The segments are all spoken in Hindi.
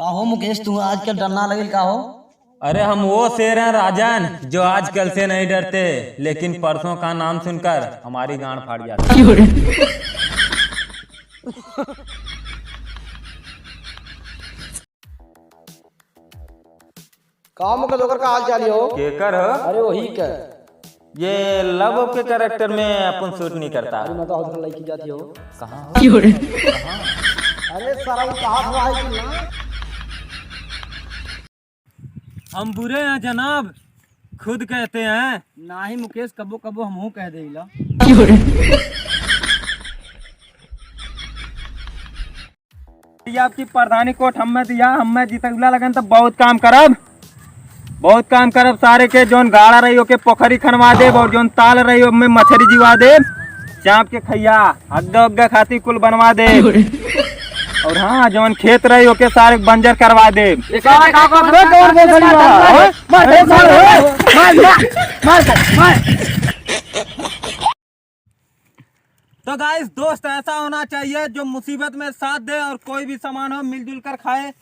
का हो मुकेश, तू आजकल डरना लगे का हो? अरे हम वो शेर हैं राजन जो आजकल से नहीं डरते, लेकिन परसों का नाम सुनकर हमारी गांड फाड़ जाती है। का मुकेश होकर का हाल चाल हो? केकर हो? अरे वही का ये लव के कैरेक्टर में अपन शूट नहीं करता। अरे मैं तो उधर लड़की जाती हो। कहाँ हो? अरे सारा वो कहा हुआ है कि ना? हम बुरे हैं जनाब, खुद कहते हैं। ना ही मुकेश, कबो कबो हमहू कह देला। ये आपकी प्रधानी कोट हमें दिया, हमें जीतगुला लगन तो बहुत काम करब सारे के। जोन गाड़ा रही हो के पोखरी खनवा दे और जोन ताल रही हो में मछली जीवा दे, चाँप के खैया अग्गा उग्गा खाती कुल बनवा दे। और हाँ, जोन खेत रही हो के सारे बंजर करवा दे। तो गाइस, दोस्त ऐसा होना चाहिए जो मुसीबत में साथ दे और कोई भी सामान हो मिलजुल कर खाए।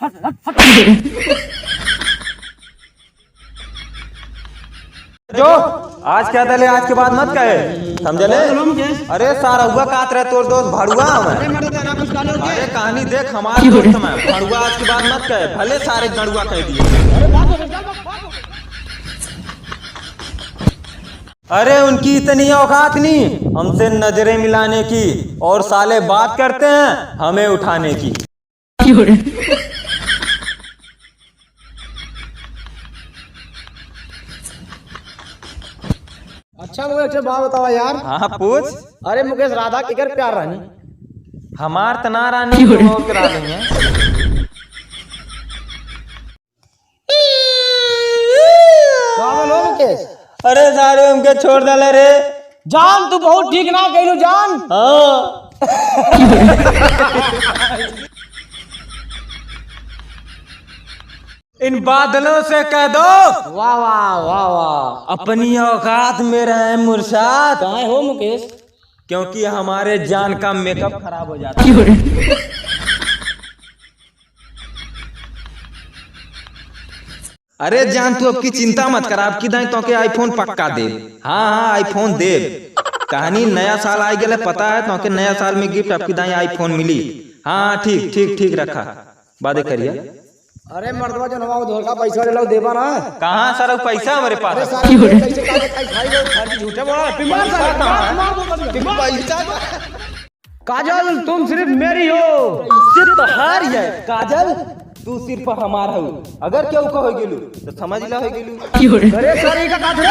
जो आज क्या दले, आज के बाद मत कहे, समझे ले? अरे सारा हुआ कात रहे तोर दोस्त भड़ुआ हमें। अरे कहानी देख हमारे दोस्त में भड़ुआ, आज के बाद मत कहे, भले सारे गड़ुआ कह दिए। अरे उनकी इतनी औकात नहीं हमसे नजरें मिलाने की, और साले बात करते हैं हमें उठाने की। अच्छा मुकेश, एक बात बतावा यार। हाँ पूछ। अरे मुकेश, राधा केकर प्यार रानी? हमार तना रानी को करा देंगे। मुकेश, अरे सारे उनके छोड़ डाले रे जान तू बहुत ठीक ना कहलू जान। हाँ। इन बादलों से कह दो वाह वाह वाह वाह। अपनी औकात में रहे मुर्शाद। कहाँ हो मुकेश? क्योंकि हमारे जान का मेकअप खराब हो जाता है। अरे जान तू अब की चिंता मत कर, आपकी दाई तो के आईफोन पक्का दे। हाँ आईफोन दे। कहानी नया साल आ गया पता है तो के नया साल में गिफ्ट आपकी दाई आईफोन मिली। हाँ ठीक ठीक ठीक रखा, बातें करिए। अरे मर्दवा जो नवा धोल का पैसा ले लो देबा ना। कहाँ सारा पैसा हमारे पास? झूठे काजल, तुम सिर्फ मेरी हो, सिर्फ हार है काजल, तू सिर्फ हमारा हो। अगर केहू को हो गेलू तो समझ ला हो गेलू। अरे सारी का काज रे।